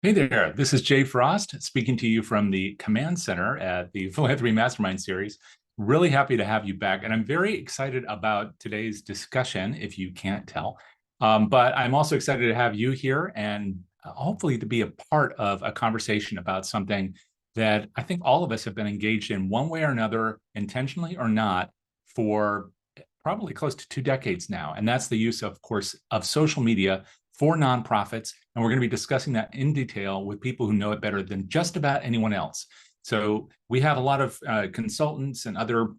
Hey there, this is Jay Frost speaking to you from the Command Center at the Philanthropy Mastermind Series. Really happy to have you back. And I'm very excited about today's discussion, if you can't tell. But I'm also excited to have you here and hopefully to be a part of a conversation about something that I think all of us have been engaged in one way or another, intentionally or not, for probably close to 2 decades now. And that's the use, of course, of social media for nonprofits. And we're going to be discussing that in detail with people who know it better than just about anyone else. So we have a lot of consultants and other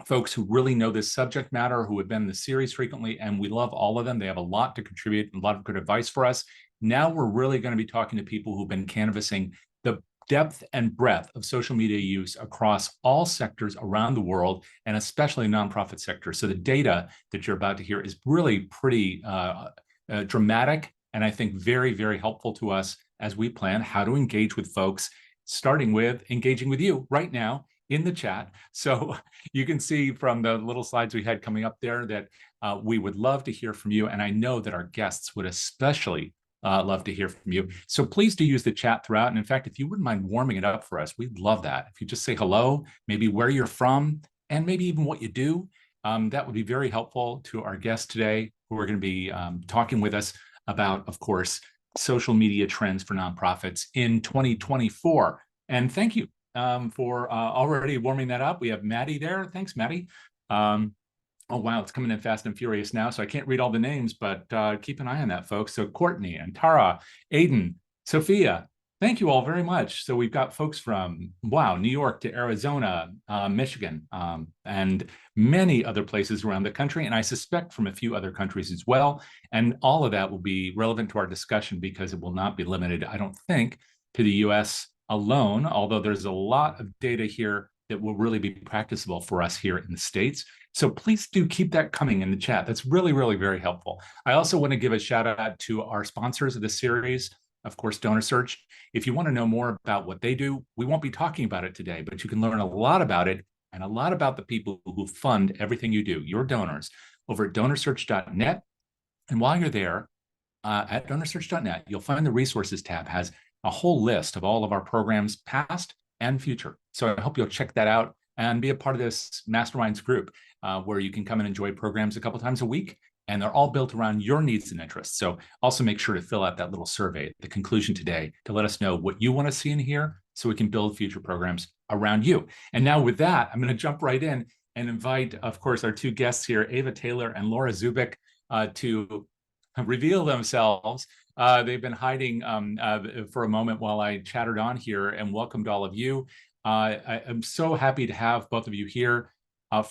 folks who really know this subject matter, who have been in the series frequently, and we love all of them. They have a lot to contribute, a lot of good advice for us. Now we're really going to be talking to people who've been canvassing the depth and breadth of social media use across all sectors around the world, and especially nonprofit sector. So the data that you're about to hear is really pretty dramatic, and I think very, very helpful to us as we plan how to engage with folks, starting with engaging with you right now in the chat. So you can see from the little slides we had coming up there that we would love to hear from you. And I know that our guests would especially love to hear from you. So please do use the chat throughout. And in fact, if you wouldn't mind warming it up for us, we'd love that. If you just say hello, maybe where you're from, and maybe even what you do, that would be very helpful to our guests today, who are going to be talking with us about, of course, social media trends for nonprofits in 2024. And thank you for already warming that up. We have Maddie there. Thanks, Maddie. Oh, wow, it's coming in fast and furious now, so I can't read all the names, but keep an eye on that, folks. So Courtney and Tara, Aiden, Sophia, thank you all very much. So we've got folks from, wow, New York to Arizona, Michigan, and many other places around the country, and I suspect from a few other countries as well. And all of that will be relevant to our discussion because it will not be limited, I don't think, to the US alone, although there's a lot of data here that will really be practicable for us here in the States. So please do keep that coming in the chat. That's really, really very helpful. I also want to give a shout out to our sponsors of the series, of course, DonorSearch. If you want to know more about what they do, we won't be talking about it today, but you can learn a lot about it and a lot about the people who fund everything you do, your donors, over at DonorSearch.net. And while you're there, at DonorSearch.net, you'll find the resources tab has a whole list of all of our programs, past and future. So I hope you'll check that out and be a part of this Masterminds group where you can come and enjoy programs a couple times a week. And they're all built around your needs and interests. So also make sure to fill out that little survey at the conclusion today to let us know what you want to see in here so we can build future programs around you. And now with that, I'm going to jump right in and invite, of course, our two guests here, Ava Taylor and Laura Zubik, to reveal themselves. They've been hiding for a moment while I chattered on here, and welcomed all of you. I'm so happy to have both of you here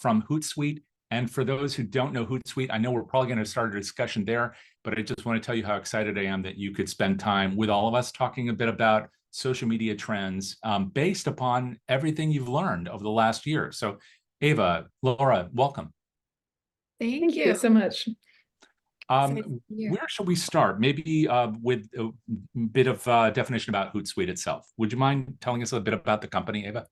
from Hootsuite. And for those who don't know Hootsuite, I know we're probably going to start a discussion there, but I just want to tell you how excited I am that you could spend time with all of us talking a bit about social media trends based upon everything you've learned over the last year. So Ava, Laura, welcome. Thank you so much. Where should we start? Maybe with a bit of definition about Hootsuite itself. Would you mind telling us a bit about the company, Ava?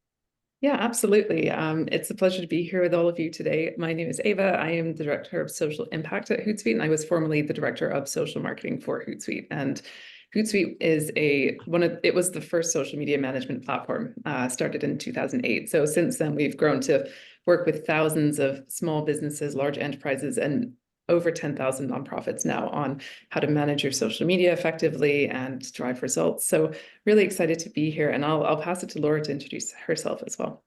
Yeah, absolutely. It's a pleasure to be here with all of you today. My name is Ava. I am the Director of Social Impact at Hootsuite, and I was formerly the Director of Social Marketing for Hootsuite. And Hootsuite is it was the first social media management platform, started in 2008. So since then, we've grown to work with thousands of small businesses, large enterprises, and over 10,000 nonprofits now on how to manage your social media effectively and drive results. So really excited to be here, and I'll pass it to Laura to introduce herself as well.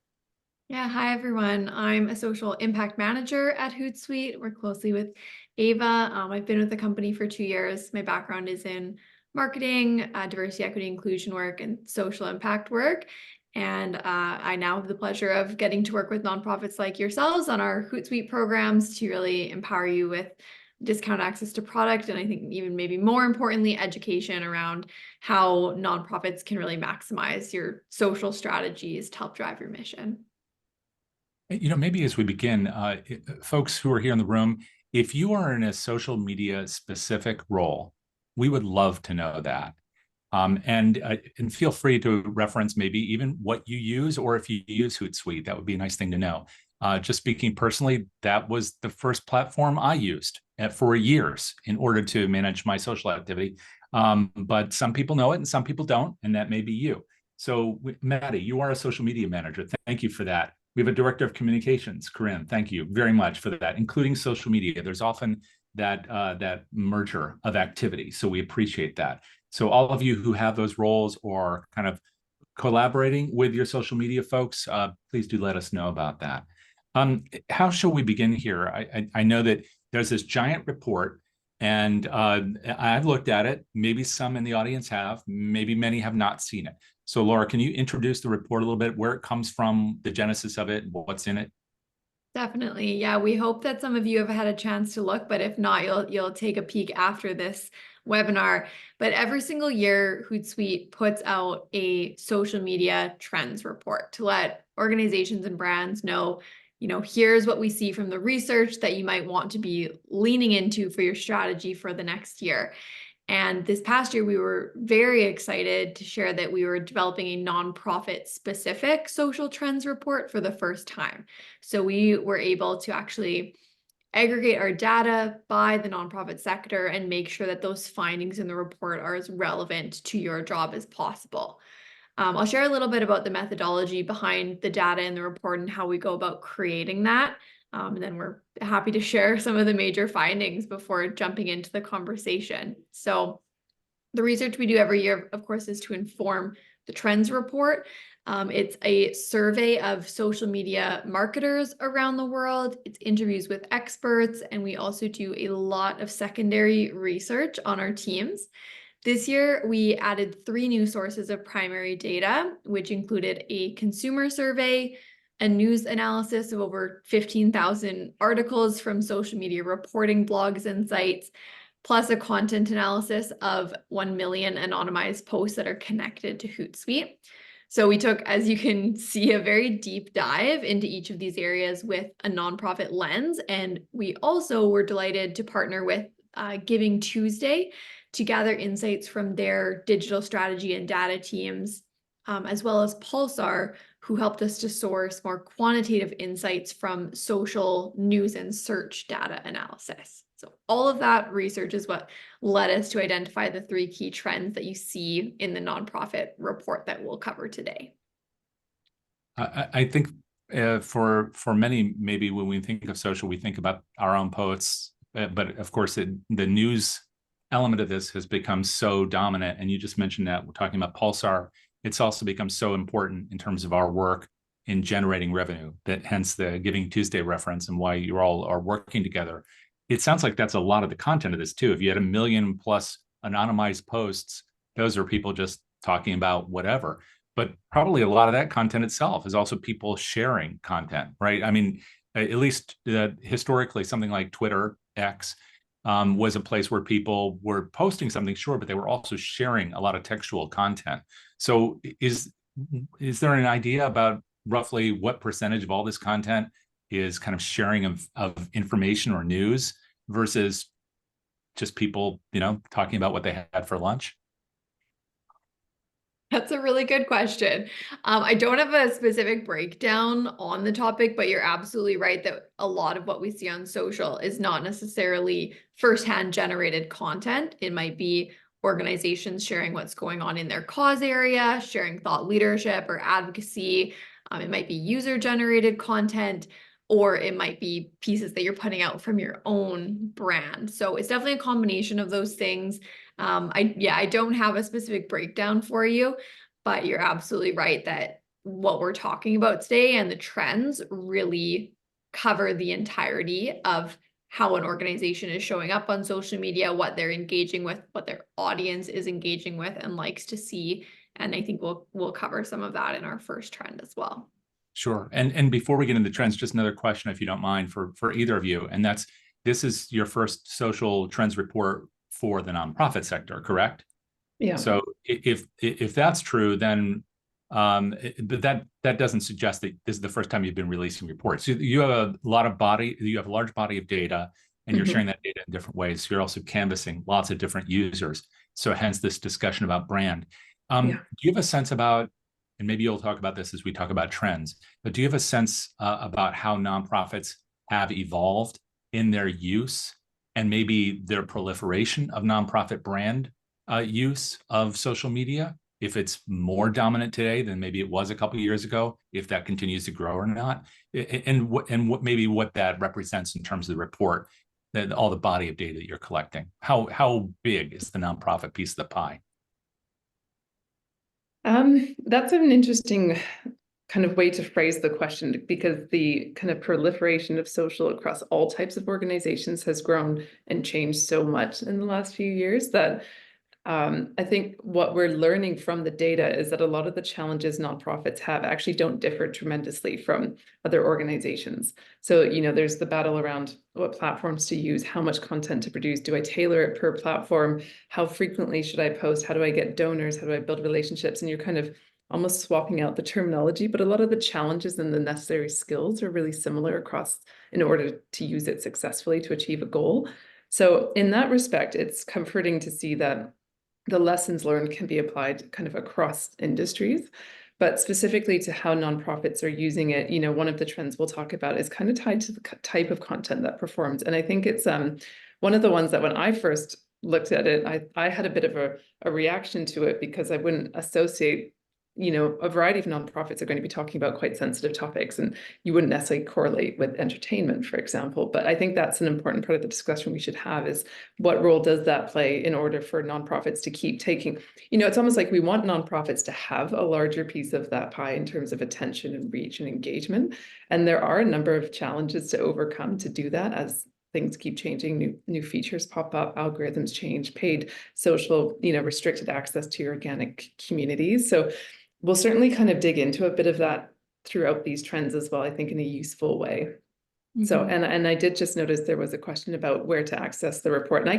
Yeah, hi everyone. I'm a social impact manager at Hootsuite. Work closely with Ava. I've been with the company for 2 years. My background is in marketing, diversity, equity, inclusion work, and social impact work. And I now have the pleasure of getting to work with nonprofits like yourselves on our Hootsuite programs to really empower you with discount access to product. And I think even maybe more importantly, education around how nonprofits can really maximize your social strategies to help drive your mission. You know, maybe as we begin, folks who are here in the room, if you are in a social media specific role, we would love to know that. And feel free to reference maybe even what you use, or if you use Hootsuite, that would be a nice thing to know. Just speaking personally, that was the first platform I used for years in order to manage my social activity. But some people know it and some people don't, and that may be you. So Maddie, you are a social media manager. Thank you for that. We have a director of communications, Corinne. Thank you very much for that, including social media. There's often that merger of activity. So we appreciate that. So all of you who have those roles or kind of collaborating with your social media folks, please do let us know about that. How shall we begin here? I know that there's this giant report, and I've looked at it. Maybe some in the audience have, maybe many have not seen it. So Laura, can you introduce the report a little bit, where it comes from, the genesis of it, what's in it? Definitely. Yeah, we hope that some of you have had a chance to look, but if not, you'll take a peek after this webinar. But every single year, Hootsuite puts out a social media trends report to let organizations and brands know, here's what we see from the research that you might want to be leaning into for your strategy for the next year. And this past year, we were very excited to share that we were developing a nonprofit specific social trends report for the first time. So we were able to actually aggregate our data by the nonprofit sector and make sure that those findings in the report are as relevant to your job as possible. I'll share a little bit about the methodology behind the data in the report and how we go about creating that. And then we're happy to share some of the major findings before jumping into the conversation. So the research we do every year, of course, is to inform the trends report. It's a survey of social media marketers around the world. It's interviews with experts, and we also do a lot of secondary research on our teams. This year, we added 3 new sources of primary data, which included a consumer survey, a news analysis of over 15,000 articles from social media reporting blogs and sites, plus a content analysis of 1 million anonymized posts that are connected to Hootsuite. So we took, as you can see, a very deep dive into each of these areas with a nonprofit lens. And we also were delighted to partner with Giving Tuesday to gather insights from their digital strategy and data teams, as well as Pulsar, who helped us to source more quantitative insights from social news and search data analysis. So all of that research is what led us to identify the 3 key trends that you see in the nonprofit report that we'll cover today. I think for many, maybe when we think of social, we think about our own posts, but of course the news element of this has become so dominant. And you just mentioned that we're talking about Pulsar. It's also become so important in terms of our work in generating revenue, that hence the Giving Tuesday reference and why you all are working together. It sounds like that's a lot of the content of this too. If you had 1 million plus anonymized posts, those are people just talking about whatever. But probably a lot of that content itself is also people sharing content, right? I mean, at least historically, something like Twitter, X, was a place where people were posting something, sure, but they were also sharing a lot of textual content. So is there an idea about roughly what percentage of all this content is kind of sharing of information or news versus just people, talking about what they had for lunch? That's a really good question. I don't have a specific breakdown on the topic, but you're absolutely right that a lot of what we see on social is not necessarily firsthand generated content. It might be organizations sharing what's going on in their cause area, sharing thought leadership or advocacy. It might be user generated content, or it might be pieces that you're putting out from your own brand. So it's definitely a combination of those things. I don't have a specific breakdown for you, but you're absolutely right that what we're talking about today and the trends really cover the entirety of how an organization is showing up on social media, what they're engaging with, what their audience is engaging with and likes to see. And I think we'll cover some of that in our first trend as well. Sure. And before we get into trends, just another question, if you don't mind, for either of you, and this is your first social trends report for the nonprofit sector, correct? Yeah. So if that's true, then but that doesn't suggest that this is the first time you've been releasing reports. You have a large body of data, and you're sharing that data in different ways. You're also canvassing lots of different users. So hence this discussion about brand. Do you have a sense about, and maybe you'll talk about this as we talk about trends, but do you have a sense about how nonprofits have evolved in their use and maybe their proliferation of nonprofit brand use of social media, if it's more dominant today than maybe it was a couple of years ago, if that continues to grow or not, and what maybe what that represents in terms of the report, that all the body of data that you're collecting. How big is the nonprofit piece of the pie? That's an interesting kind of way to phrase the question, because the kind of proliferation of social across all types of organizations has grown and changed so much in the last few years that I think what we're learning from the data is that a lot of the challenges nonprofits have actually don't differ tremendously from other organizations. So, there's the battle around what platforms to use, how much content to produce, do I tailor it per platform, how frequently should I post, how do I get donors, how do I build relationships, and you're kind of almost swapping out the terminology, but a lot of the challenges and the necessary skills are really similar across in order to use it successfully to achieve a goal. So in that respect, it's comforting to see that the lessons learned can be applied kind of across industries, but specifically to how nonprofits are using it. One of the trends we'll talk about is kind of tied to the type of content that performs. And I think it's one of the ones that when I first looked at it, I had a bit of a reaction to it, because I wouldn't associate, a variety of nonprofits are going to be talking about quite sensitive topics, and you wouldn't necessarily correlate with entertainment, for example. But I think that's an important part of the discussion we should have, is what role does that play in order for nonprofits to keep taking, it's almost like we want nonprofits to have a larger piece of that pie in terms of attention and reach and engagement. And there are a number of challenges to overcome to do that as things keep changing, new features pop up, algorithms change, paid social, restricted access to your organic communities. So we'll certainly kind of dig into a bit of that throughout these trends as well, I think in a useful way. Mm-hmm. So, and I did just notice there was a question about where to access the report. And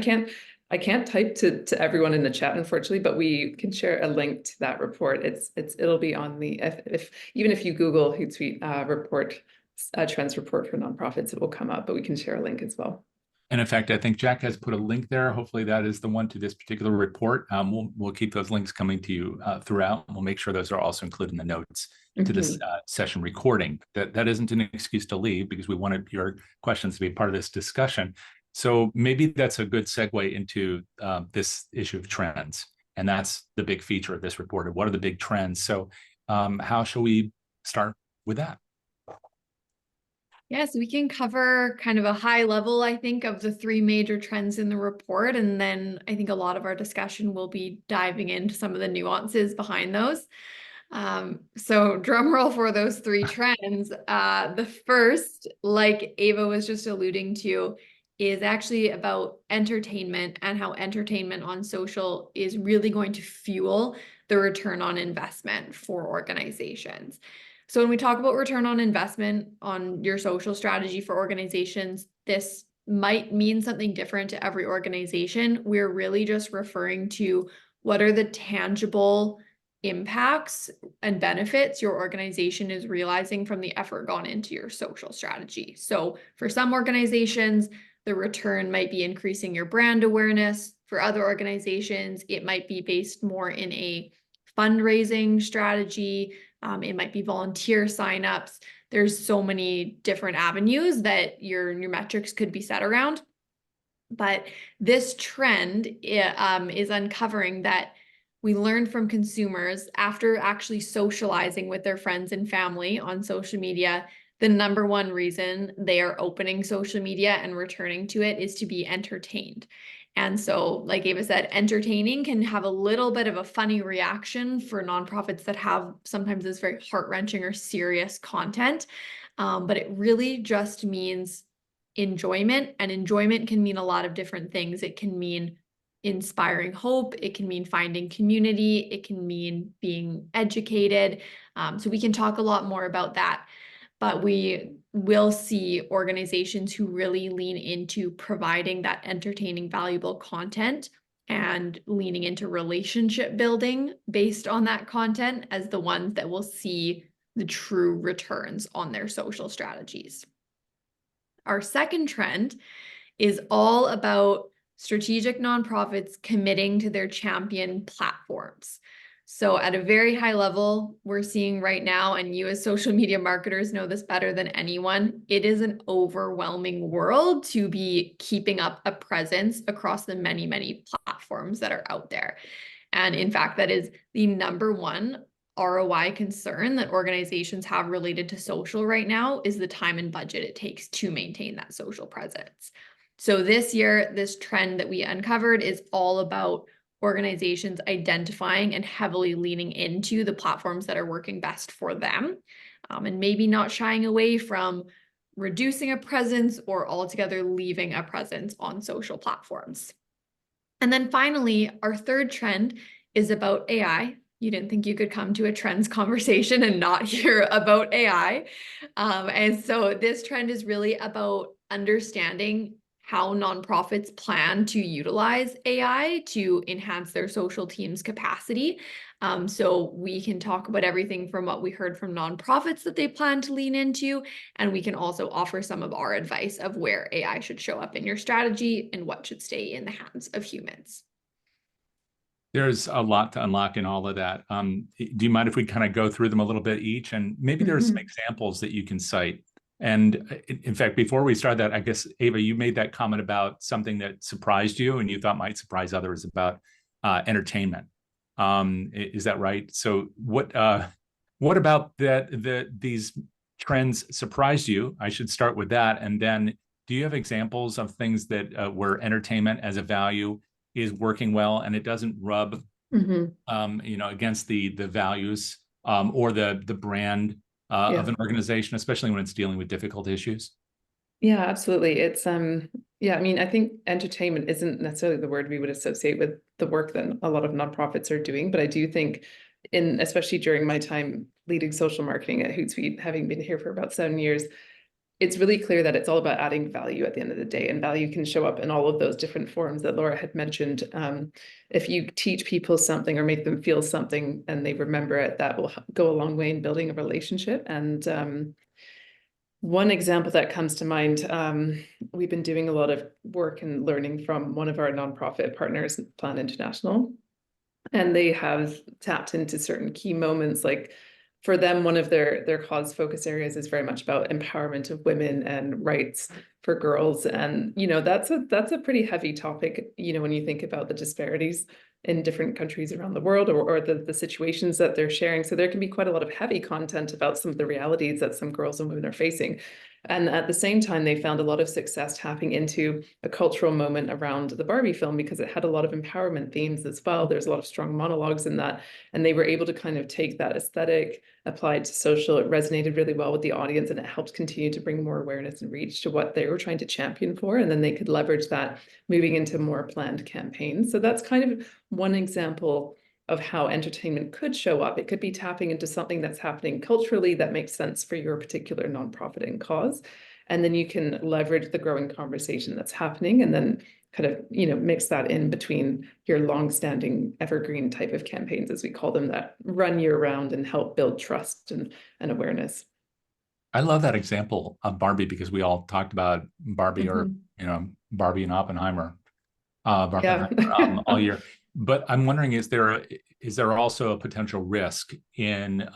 I can't type to everyone in the chat, unfortunately, but we can share a link to that report. It'll be on the, even if you Google Hootsuite report, trends report for nonprofits, it will come up, but we can share a link as well. And in fact, I think Jack has put a link there. Hopefully that is the one to this particular report. We'll keep those links coming to you throughout. We'll make sure those are also included in the notes to this session recording. That isn't an excuse to leave, because we wanted your questions to be part of this discussion. So maybe that's a good segue into this issue of trends. And that's the big feature of this report. What are the big trends? So how shall we start with that? Yes, we can cover kind of a high level, I think, of the three major trends in the report. And then I think a lot of our discussion will be diving into some of the nuances behind those. So drum roll for those three trends. The first, like Ava was just alluding to, is actually about entertainment and how entertainment on social is really going to fuel the return on investment for organizations. So when we talk about return on investment on your social strategy for organizations, this might mean something different to every organization. We're really just referring to what are the tangible impacts and benefits your organization is realizing from the effort gone into your social strategy. So for some organizations, the return might be increasing your brand awareness. For other organizations, it might be based more in a fundraising strategy. It might be volunteer signups. There's so many different avenues that your metrics could be set around. But this trend is uncovering that we learned from consumers after actually socializing with their friends and family on social media. The number one reason they are opening social media and returning to it is to be entertained. And so, like Ava said, entertaining can have a little bit of a funny reaction for nonprofits that have sometimes this very heart-wrenching or serious content. But it really just means enjoyment, and enjoyment can mean a lot of different things. It can mean inspiring hope. It can mean finding community. It can mean being educated. So we can talk a lot more about that. But we will see organizations who really lean into providing that entertaining, valuable content and leaning into relationship building based on that content as the ones that will see the true returns on their social strategies. Our second trend is all about strategic nonprofits committing to their champion platforms. So at a very high level, we're seeing right now, and you as social media marketers know this better than anyone, it is an overwhelming world to be keeping up a presence across the many, many platforms that are out there. And in fact, that is the number one ROI concern that organizations have related to social right now, is the time and budget it takes to maintain that social presence. So this year, this trend that we uncovered is all about organizations identifying and heavily leaning into the platforms that are working best for them, and maybe not shying away from reducing a presence or altogether leaving a presence on social platforms. And then finally, our third trend is about AI. You didn't think you could come to a trends conversation and not hear about AI. And so this trend is really about understanding how nonprofits plan to utilize AI to enhance their social team's capacity. So we can talk about everything from what we heard from nonprofits that they plan to lean into, and we can also offer some of our advice of where AI should show up in your strategy and what should stay in the hands of humans. There's a lot to unlock in all of that. Do you mind if we kind of go through them a little bit each? And maybe there's some examples that you can cite. And in fact, before we start that, I guess, Ava, you made that comment about something that surprised you and you thought might surprise others about entertainment. Is that right? So what about these trends surprised you? I should start with that. And then do you have examples of things that where entertainment as a value is working well and it doesn't rub against the values or the brand of an organization, especially when it's dealing with difficult issues? Yeah, absolutely. It's yeah, I mean, I think entertainment isn't necessarily the word we would associate with the work that a lot of nonprofits are doing, but I do think especially during my time leading social marketing at Hootsuite, having been here for about 7 years, it's really clear that it's all about adding value at the end of the day, and value can show up in all of those different forms that Laura had mentioned. If you teach people something or make them feel something and they remember it, that will go a long way in building a relationship. And one example that comes to mind, we've been doing a lot of work and learning from one of our nonprofit partners, Plan International, and they have tapped into certain key moments. Like for them, one of their cause focus areas is very much about empowerment of women and rights for girls. And, that's a pretty heavy topic, when you think about the disparities in different countries around the world, or the situations that they're sharing. So there can be quite a lot of heavy content about some of the realities that some girls and women are facing. And at the same time, they found a lot of success tapping into a cultural moment around the Barbie film because it had a lot of empowerment themes as well. There's a lot of strong monologues in that. And they were able to kind of take that aesthetic, apply it to social. It resonated really well with the audience, and it helped continue to bring more awareness and reach to what they were trying to champion for. And then they could leverage that moving into more planned campaigns. So that's kind of one example of how entertainment could show up. It could be tapping into something that's happening culturally that makes sense for your particular nonprofit and cause. And then you can leverage the growing conversation that's happening and then kind of, mix that in between your long-standing evergreen type of campaigns, as we call them, that run year round and help build trust and awareness. I love that example of Barbie because we all talked about Barbie or, Barbie and Oppenheimer, all year. But I'm wondering, is there also a potential risk in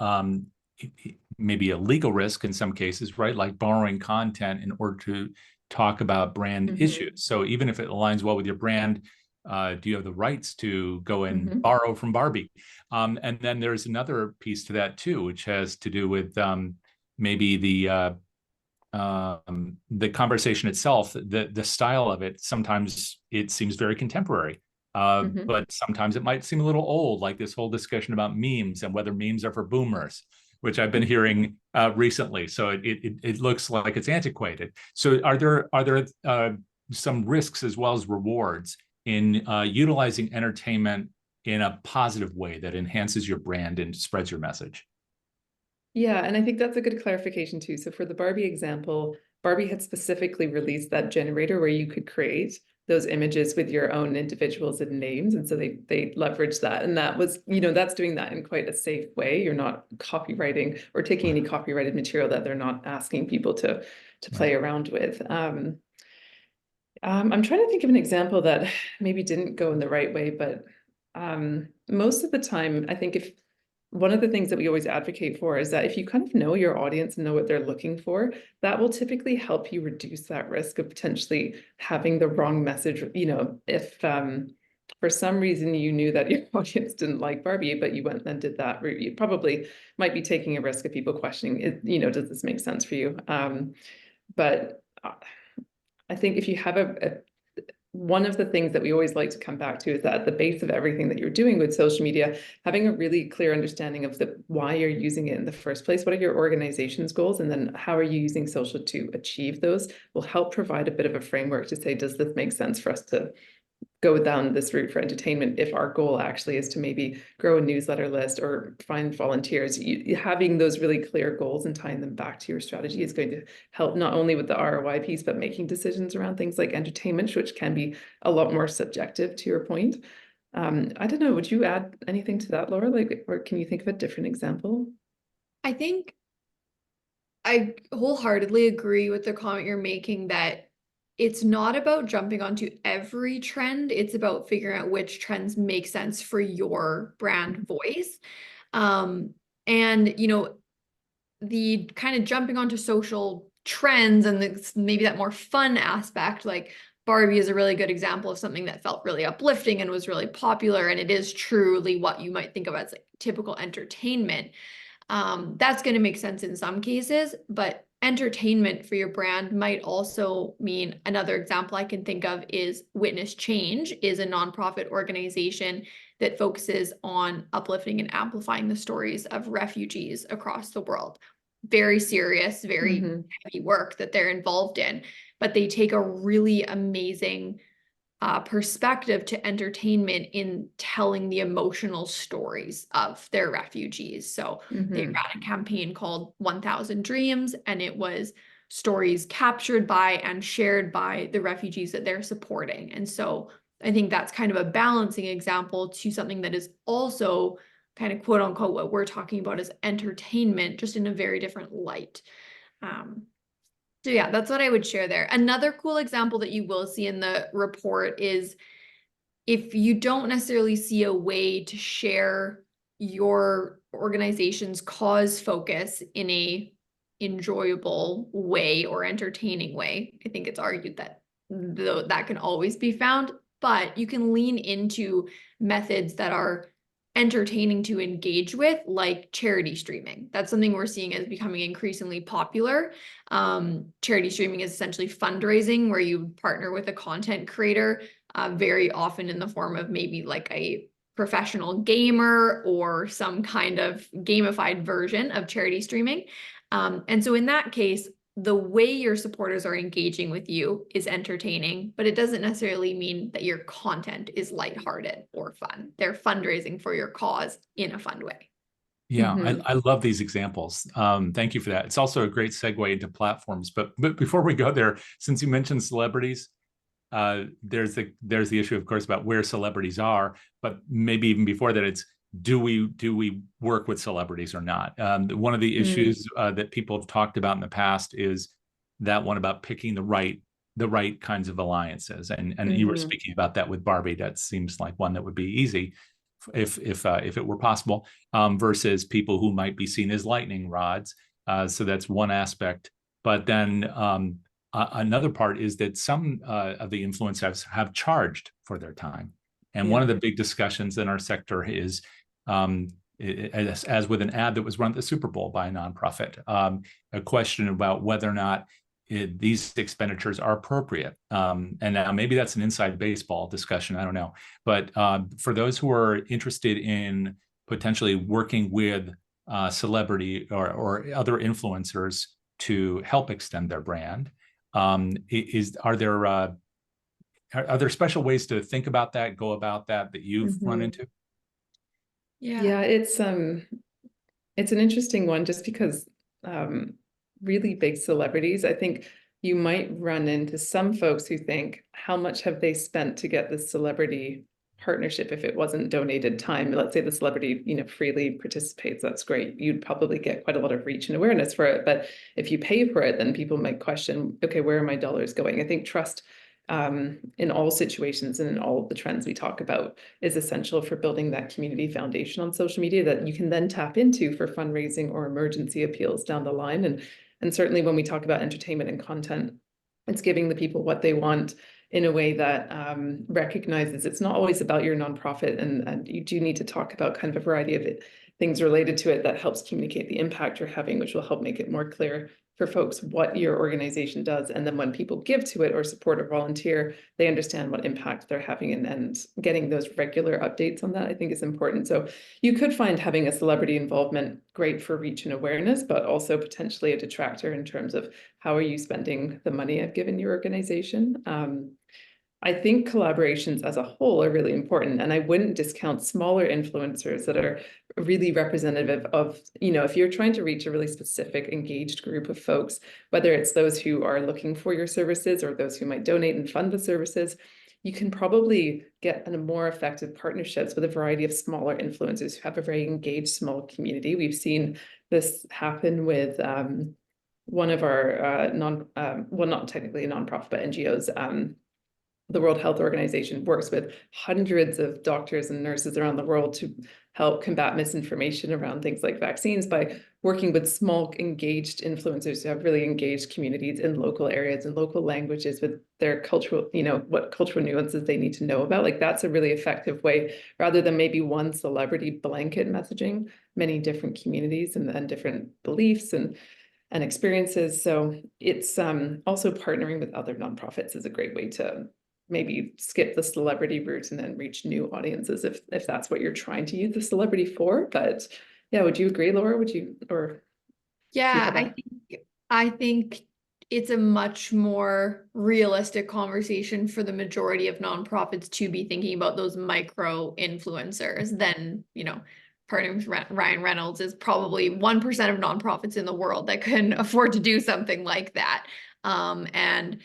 maybe a legal risk in some cases, right? Like borrowing content in order to talk about brand issues. So even if it aligns well with your brand, do you have the rights to go and borrow from Barbie? And then there's another piece to that too, which has to do with maybe the conversation itself, the style of it. Sometimes it seems very contemporary, but sometimes it might seem a little old, like this whole discussion about memes and whether memes are for boomers, which I've been hearing recently. So it looks like it's antiquated. So are there some risks as well as rewards in utilizing entertainment in a positive way that enhances your brand and spreads your message? Yeah, and I think that's a good clarification too. So for the Barbie example, Barbie had specifically released that generator where you could create those images with your own individuals and names. And so they leveraged that. And that was, that's doing that in quite a safe way. You're not copywriting or taking any copyrighted material that they're not asking people to play around with. I'm trying to think of an example that maybe didn't go in the right way, but Most of the time, I think if one of the things that we always advocate for is that if you kind of know your audience and know what they're looking for, that will typically help you reduce that risk of potentially having the wrong message. You know, if for some reason you knew that your audience didn't like Barbie, but you went and did that route, you probably might be taking a risk of people questioning it, you know, does this make sense for you? But I think if you have one of the things that we always like to come back to is that at the base of everything that you're doing with social media, having a really clear understanding of why you're using it in the first place, what are your organization's goals, and then how are you using social to achieve those, will help provide a bit of a framework to say, does this make sense for us to go down this route for entertainment if our goal actually is to maybe grow a newsletter list or find volunteers. Having those really clear goals and tying them back to your strategy is going to help not only with the ROI piece, but making decisions around things like entertainment, which can be a lot more subjective, to your point. I don't know, would you add anything to that, Laura? Like, or can you think of a different example? I think I wholeheartedly agree with the comment you're making that it's not about jumping onto every trend. It's about figuring out which trends make sense for your brand voice. And, you know, the kind of jumping onto social trends and maybe that more fun aspect, like Barbie is a really good example of something that felt really uplifting and was really popular. And it is truly what you might think of as like typical entertainment. That's going to make sense in some cases, but entertainment for your brand might also mean, another example I can think of is Witness Change is a nonprofit organization that focuses on uplifting and amplifying the stories of refugees across the world. Very serious, very heavy work that they're involved in, but they take a really amazing perspective to entertainment in telling the emotional stories of their refugees. So they ran a campaign called 1000 Dreams, and it was stories captured by and shared by the refugees that they're supporting. And so I think that's kind of a balancing example to something that is also kind of quote unquote what we're talking about as entertainment, just in a very different light. So yeah, that's what I would share there. Another cool example that you will see in the report is if you don't necessarily see a way to share your organization's cause focus in a enjoyable way or entertaining way. I think it's argued that that can always be found, but you can lean into methods that are entertaining to engage with, like charity streaming. That's something we're seeing as becoming increasingly popular. Charity streaming is essentially fundraising where you partner with a content creator, very often in the form of maybe like a professional gamer or some kind of gamified version of charity streaming. And so in that case, the way your supporters are engaging with you is entertaining, but it doesn't necessarily mean that your content is lighthearted or fun. They're fundraising for your cause in a fun way. Yeah, I love these examples. Thank you for that. It's also a great segue into platforms. But before we go there, since you mentioned celebrities, there's the issue, of course, about where celebrities are. But maybe even before that, it's do we work with celebrities or not? One of the issues that people have talked about in the past is that one about picking the right kinds of alliances. And you were speaking about that with Barbie. That seems like one that would be easy if it were possible, versus people who might be seen as lightning rods. So that's one aspect. But then another part is that some of the influencers have charged for their time. And one of the big discussions in our sector is, as with an ad that was run at the Super Bowl by a nonprofit, a question about whether or not these expenditures are appropriate. And now maybe that's an inside baseball discussion, I don't know. But for those who are interested in potentially working with celebrity or other influencers to help extend their brand, are there special ways to think about that, go about that you've run into? Yeah, it's an interesting one just because really big celebrities, I think you might run into some folks who think, how much have they spent to get this celebrity partnership if it wasn't donated time? Let's say the celebrity, freely participates, that's great. You'd probably get quite a lot of reach and awareness for it. But if you pay for it, then people might question, okay, where are my dollars going? I think trust in all situations and in all of the trends we talk about is essential for building that community foundation on social media that you can then tap into for fundraising or emergency appeals down the line. And certainly when we talk about entertainment and content, it's giving the people what they want in a way that recognizes it's not always about your nonprofit, and you do need to talk about kind of a variety of things related to it that helps communicate the impact you're having, which will help make it more clear for folks what your organization does. And then when people give to it or support or volunteer, they understand what impact they're having, and getting those regular updates on that, I think, is important. So you could find having a celebrity involvement great for reach and awareness, but also potentially a detractor in terms of how are you spending the money I've given your organization. I think collaborations as a whole are really important, and I wouldn't discount smaller influencers that are really representative of, if you're trying to reach a really specific engaged group of folks, whether it's those who are looking for your services or those who might donate and fund the services, you can probably get a more effective partnerships with a variety of smaller influencers who have a very engaged small community. We've seen this happen with one of our well, not technically a nonprofit, but NGOs. The World Health Organization works with hundreds of doctors and nurses around the world to help combat misinformation around things like vaccines by working with small engaged influencers who have really engaged communities in local areas and local languages with their cultural, what cultural nuances they need to know about. Like, that's a really effective way, rather than maybe one celebrity blanket messaging many different communities and different beliefs and experiences. So it's also partnering with other nonprofits is a great way to maybe skip the celebrity route and then reach new audiences if that's what you're trying to use the celebrity for. But yeah, would you agree, Laura? Would you, or Yeah, I think it's a much more realistic conversation for the majority of nonprofits to be thinking about those micro influencers than, partnering with Ryan Reynolds is probably 1% of nonprofits in the world that can afford to do something like that. And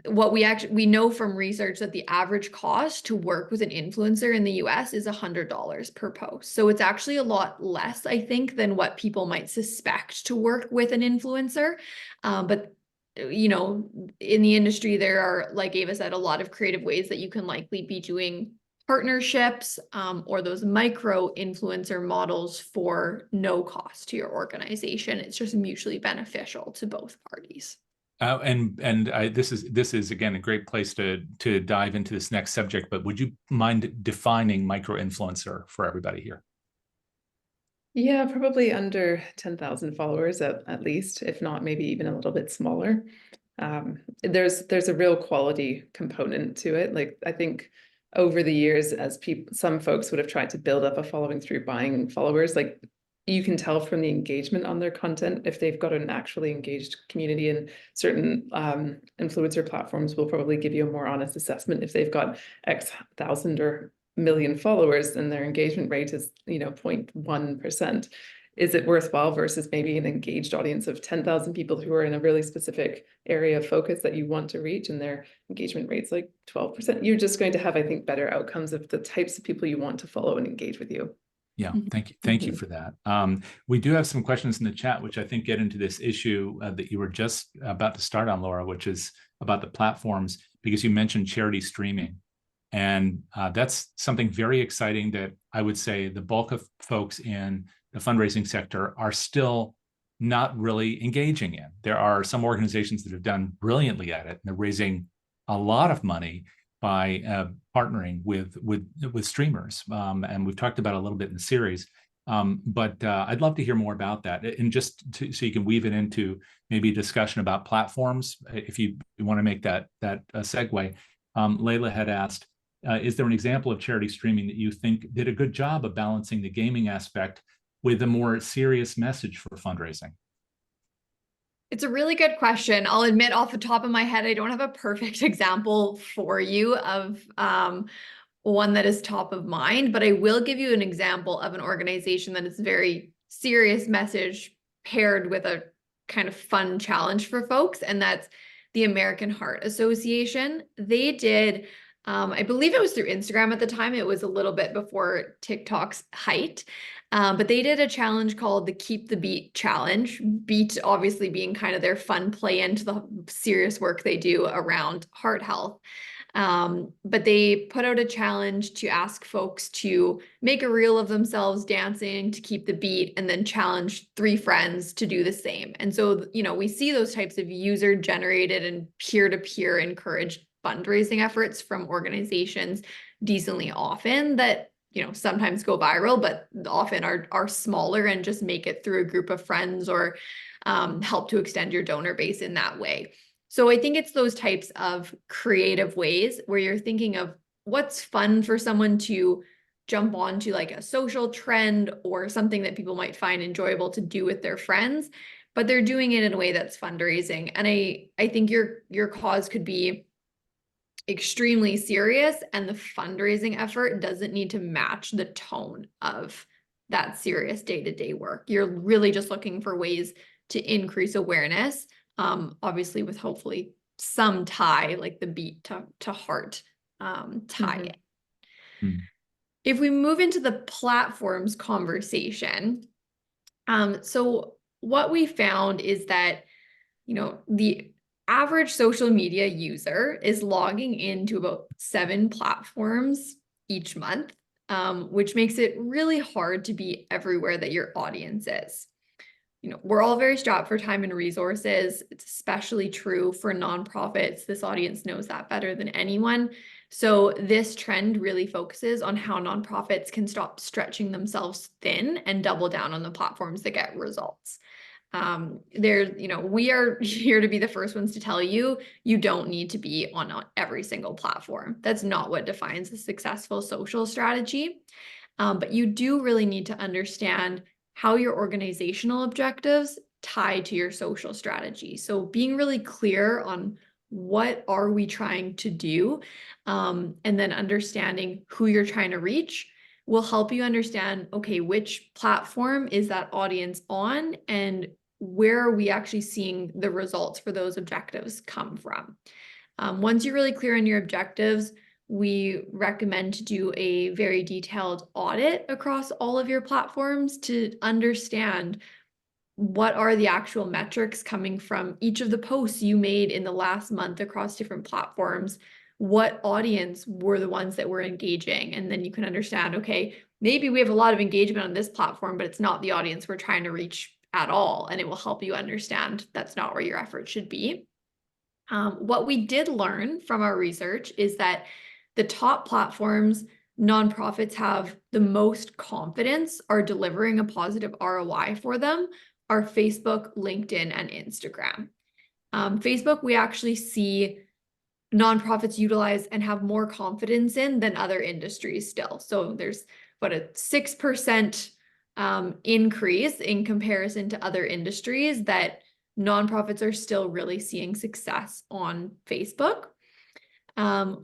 what we know from research that the average cost to work with an influencer in the US is $100 per post. So it's actually a lot less, I think, than what people might suspect to work with an influencer. But in the industry, there are, like Ava said, a lot of creative ways that you can likely be doing partnerships or those micro influencer models for no cost to your organization. It's just mutually beneficial to both parties. This is again a great place to dive into this next subject. But would you mind defining micro influencer for everybody here? Yeah, probably under 10,000 followers at least, if not maybe even a little bit smaller. There's a real quality component to it. Like, I think over the years, as some folks would have tried to build up a following through buying followers, like, you can tell from the engagement on their content if they've got an actually engaged community, and certain influencer platforms will probably give you a more honest assessment if they've got X thousand or million followers and their engagement rate is 0.1%. Is it worthwhile versus maybe an engaged audience of 10,000 people who are in a really specific area of focus that you want to reach and their engagement rate's like 12%? You're just going to have, I think, better outcomes of the types of people you want to follow and engage with you. Yeah, thank you for that. We do have some questions in the chat, which I think get into this issue that you were just about to start on, Laura, which is about the platforms, because you mentioned charity streaming. And that's something very exciting that I would say the bulk of folks in the fundraising sector are still not really engaging in. There are some organizations that have done brilliantly at it, and they're raising a lot of money by partnering with streamers, and we've talked about it a little bit in the series. But I'd love to hear more about that, and just so you can weave it into maybe a discussion about platforms, if you want to make that segue. Layla had asked, is there an example of charity streaming that you think did a good job of balancing the gaming aspect with a more serious message for fundraising? It's a really good question. I'll admit off the top of my head, I don't have a perfect example for you of one that is top of mind, but I will give you an example of an organization that is very serious message paired with a kind of fun challenge for folks, and that's the American Heart Association. They did I believe it was through Instagram at the time. It was a little bit before TikTok's height. But they did a challenge called the Keep the Beat Challenge. Beat obviously being kind of their fun play into the serious work they do around heart health. But they put out a challenge to ask folks to make a reel of themselves dancing to keep the beat, and then challenge 3 friends to do the same. And so, we see those types of user generated and peer-to-peer encouraged fundraising efforts from organizations decently often that, sometimes go viral, but often are smaller and just make it through a group of friends, or help to extend your donor base in that way. So I think it's those types of creative ways where you're thinking of what's fun for someone to jump onto, like a social trend or something that people might find enjoyable to do with their friends, but they're doing it in a way that's fundraising. And I think your cause could be extremely serious, and the fundraising effort doesn't need to match the tone of that serious day-to-day work. You're really just looking for ways to increase awareness, obviously with hopefully some tie, like the beat to heart tie in. If we move into the platforms conversation, so what we found is that, the average social media user is logging into about 7 platforms each month, which makes it really hard to be everywhere that your audience is. We're all very strapped for time and resources. It's especially true for nonprofits. This audience knows that better than anyone. So this trend really focuses on how nonprofits can stop stretching themselves thin and double down on the platforms that get results. We are here to be the first ones to tell you, you don't need to be on every single platform. That's not what defines a successful social strategy. But you do really need to understand how your organizational objectives tie to your social strategy. So being really clear on what are we trying to do, and then understanding who you're trying to reach will help you understand, okay, which platform is that audience on, and where are we actually seeing the results for those objectives come from. Once you're really clear on your objectives, we recommend to do a very detailed audit across all of your platforms to understand what are the actual metrics coming from each of the posts you made in the last month across different platforms. What audience were the ones that were engaging? And then you can understand, okay, maybe we have a lot of engagement on this platform, but it's not the audience we're trying to reach at all. And it will help you understand that's not where your effort should be. What we did learn from our research is that the top platforms nonprofits have the most confidence are delivering a positive ROI for them are Facebook, LinkedIn, and Instagram. Facebook, we actually see nonprofits utilize and have more confidence in than other industries still. So there's about a 6% increase in comparison to other industries that nonprofits are still really seeing success on Facebook.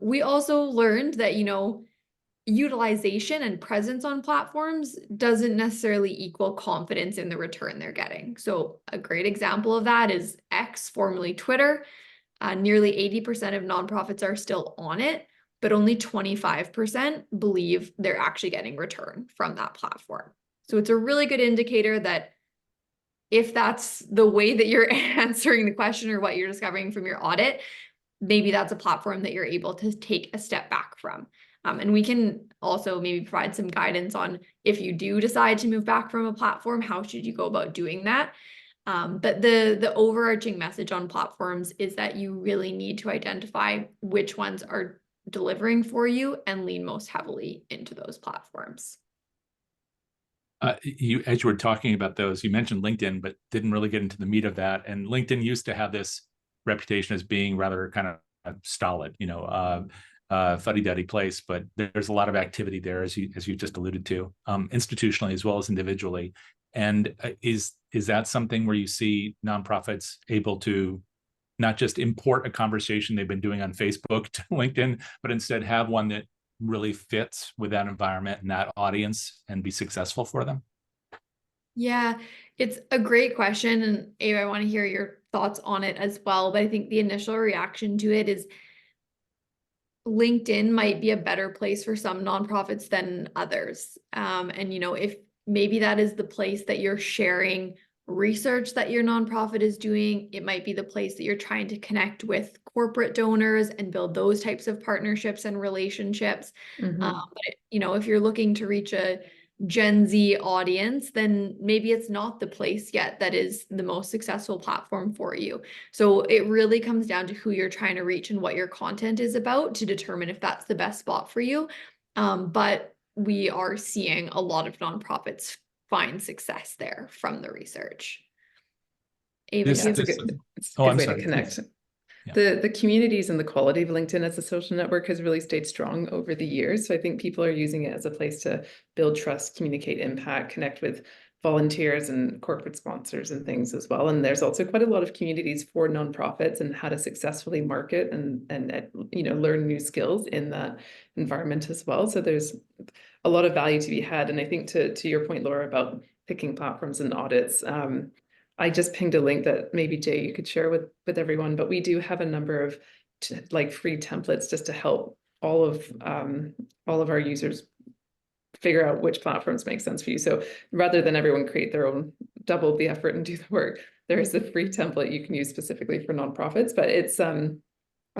We also learned that, utilization and presence on platforms doesn't necessarily equal confidence in the return they're getting. So a great example of that is X, formerly Twitter. Nearly 80% of nonprofits are still on it, but only 25% believe they're actually getting return from that platform. So it's a really good indicator that if that's the way that you're answering the question or what you're discovering from your audit, maybe that's a platform that you're able to take a step back from. And we can also maybe provide some guidance on if you do decide to move back from a platform, how should you go about doing that? But the overarching message on platforms is that you really need to identify which ones are delivering for you and lean most heavily into those platforms. As you were talking about those, you mentioned LinkedIn, but didn't really get into the meat of that. And LinkedIn used to have this reputation as being rather kind of stolid, fuddy-duddy place, but there's a lot of activity there, as you just alluded to, institutionally as well as individually. And is that something where you see nonprofits able to not just import a conversation they've been doing on Facebook to LinkedIn, but instead have one that really fits with that environment and that audience and be successful for them? Yeah, it's a great question. And Ava, I want to hear your thoughts on it as well. But I think the initial reaction to it is LinkedIn might be a better place for some nonprofits than others. And, if maybe that is the place that you're sharing research that your nonprofit is doing, it might be the place that you're trying to connect with corporate donors and build those types of partnerships and relationships. But, if you're looking to reach a Gen Z audience, then maybe it's not the place yet that is the most successful platform for you. So it really comes down to who you're trying to reach and what your content is about to determine if that's the best spot for you. But we are seeing a lot of nonprofits find success there from the research. Ava, Yeah, it's a good way to connect. Yeah. The communities and the quality of LinkedIn as a social network has really stayed strong over the years. So I think people are using it as a place to build trust, communicate impact, connect with volunteers and corporate sponsors and things as well. And there's also quite a lot of communities for nonprofits and how to successfully market and learn new skills in that environment as well. So there's a lot of value to be had. And I think to your point, Laura, about picking platforms and audits, I just pinged a link that maybe Jay, you could share with everyone, but we do have a number of free templates just to help all of our users figure out which platforms make sense for you. So rather than everyone create their own, double the effort and do the work, there is a free template you can use specifically for nonprofits. But it's I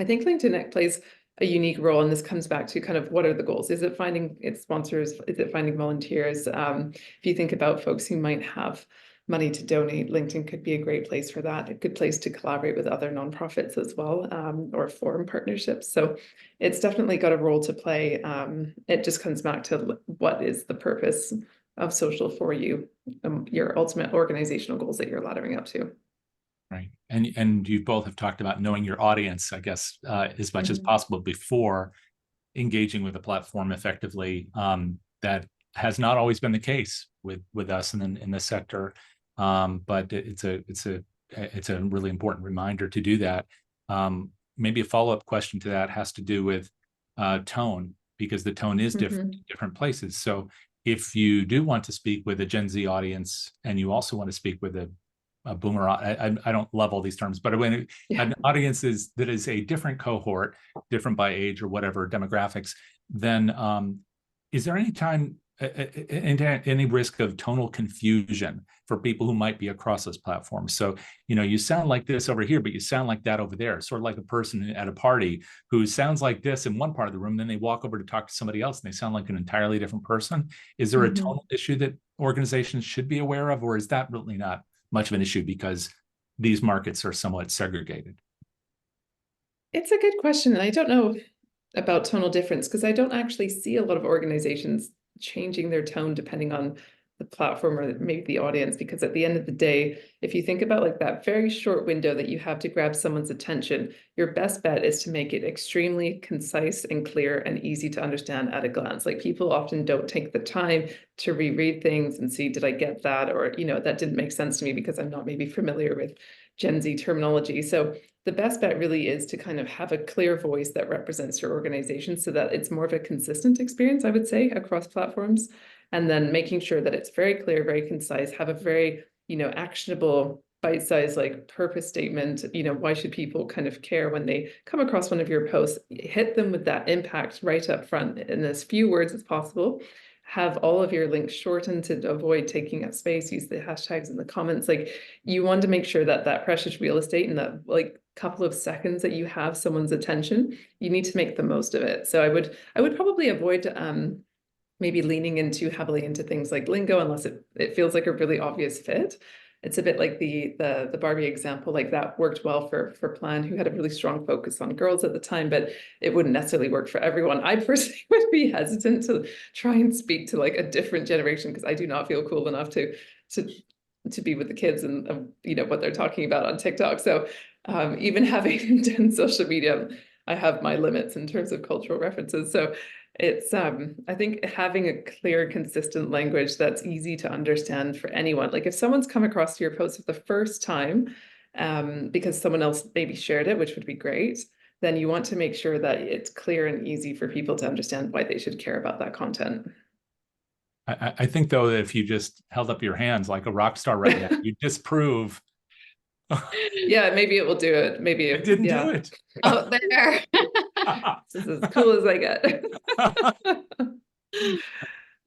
think LinkedIn plays a unique role, and this comes back to kind of what are the goals? Is it finding its sponsors? Is it finding volunteers? If you think about folks who might have money to donate, LinkedIn could be a great place for that. A good place to collaborate with other nonprofits as well, or form partnerships. So it's definitely got a role to play. It just comes back to what is the purpose of social for you, your ultimate organizational goals that you're laddering up to. Right. And you both have talked about knowing your audience, I guess, as much as possible before engaging with a platform effectively. That has not always been the case with us in the sector. But it's a really important reminder to do that. Maybe a follow-up question to that has to do with tone, because the tone is different in different places. So if you do want to speak with a Gen Z audience and you also want to speak with a boomer, I don't love all these terms, but when an audience that is a different cohort, different by age or whatever demographics, then is there any risk of tonal confusion for people who might be across those platforms? So, you sound like this over here, but you sound like that over there, sort of like a person at a party who sounds like this in one part of the room, then they walk over to talk to somebody else and they sound like an entirely different person. Is there a tonal issue that organizations should be aware of, or is that really not much of an issue because these markets are somewhat segregated? It's a good question. And I don't know about tonal difference because I don't actually see a lot of organizations changing their tone depending on the platform or maybe the audience, because at the end of the day, if you think about that very short window that you have to grab someone's attention, your best bet is to make it extremely concise and clear and easy to understand at a glance. People often don't take the time to reread things and see, did I get that? Or, that didn't make sense to me because I'm not maybe familiar with Gen Z terminology. So the best bet really is to kind of have a clear voice that represents your organization so that it's more of a consistent experience, I would say, across platforms. And then making sure that it's very clear, very concise, have a very, actionable bite-sized purpose statement. Why should people kind of care when they come across one of your posts? Hit them with that impact right up front in as few words as possible. Have all of your links shortened to avoid taking up space. Use the hashtags in the comments. You want to make sure that precious real estate and that couple of seconds that you have someone's attention, you need to make the most of it. So I would probably avoid maybe leaning in too heavily into things like lingo unless it feels like a really obvious fit. It's a bit like the Barbie example, that worked well for Plan, who had a really strong focus on girls at the time, but it wouldn't necessarily work for everyone. I personally would be hesitant to try and speak to a different generation because I do not feel cool enough to be with the kids and what they're talking about on TikTok. So even having done social media, I have my limits in terms of cultural references. So it's I think having a clear, consistent language that's easy to understand for anyone. If someone's come across your post for the first time because someone else maybe shared it, which would be great, then you want to make sure that it's clear and easy for people to understand why they should care about that content. I think, though, that if you just held up your hands like a rock star right now, you disprove Yeah, maybe it will do it. Maybe It didn't do yeah. it. Out there. This is as cool as I get.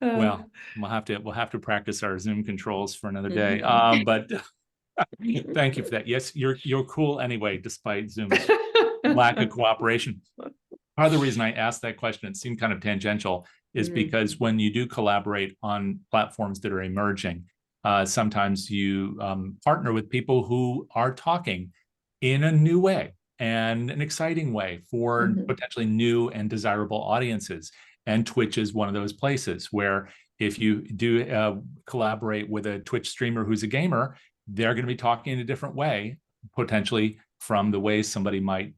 Well, we'll have to practice our Zoom controls for another day. Mhm. But thank you for that. Yes, you're cool anyway, despite Zoom's lack of cooperation. Part of the reason I asked that question, it seemed kind of tangential, is because when you do collaborate on platforms that are emerging, sometimes you partner with people who are talking in a new way and an exciting way for potentially new and desirable audiences. And Twitch is one of those places where if you do collaborate with a Twitch streamer who's a gamer, they're going to be talking in a different way, potentially from the way somebody might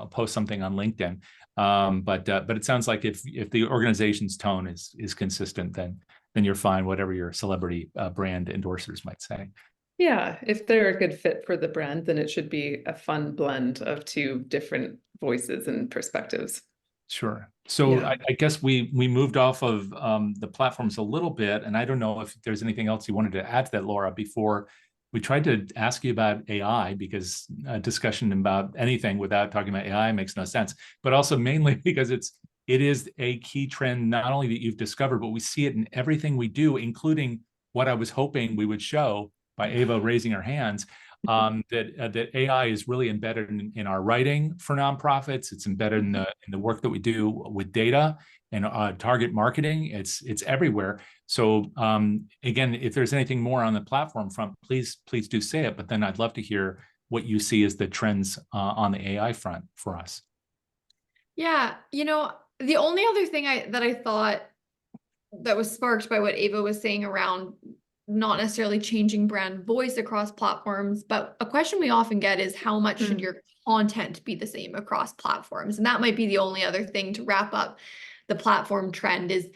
post something on LinkedIn. But it sounds like if the organization's tone is consistent, then you're fine, whatever your celebrity brand endorsers might say. Yeah, if they're a good fit for the brand, then it should be a fun blend of two different voices and perspectives. Sure. So Yeah. I guess we moved off of the platforms a little bit, and I don't know if there's anything else you wanted to add to that, Laura, before we tried to ask you about AI, because a discussion about anything without talking about AI makes no sense, but also mainly because it is a key trend, not only that you've discovered, but we see it in everything we do, including what I was hoping we would show by Ava raising her hands. That AI is really embedded in our writing for nonprofits. It's embedded in the work that we do with data and target marketing. It's everywhere. So again, if there's anything more on the platform front, please do say it. But then I'd love to hear what you see as the trends on the AI front for us. Yeah, the only other thing that I thought that was sparked by what Ava was saying around not necessarily changing brand voice across platforms, but a question we often get is how much should your content be the same across platforms? And that might be the only other thing to wrap up the platform trend is,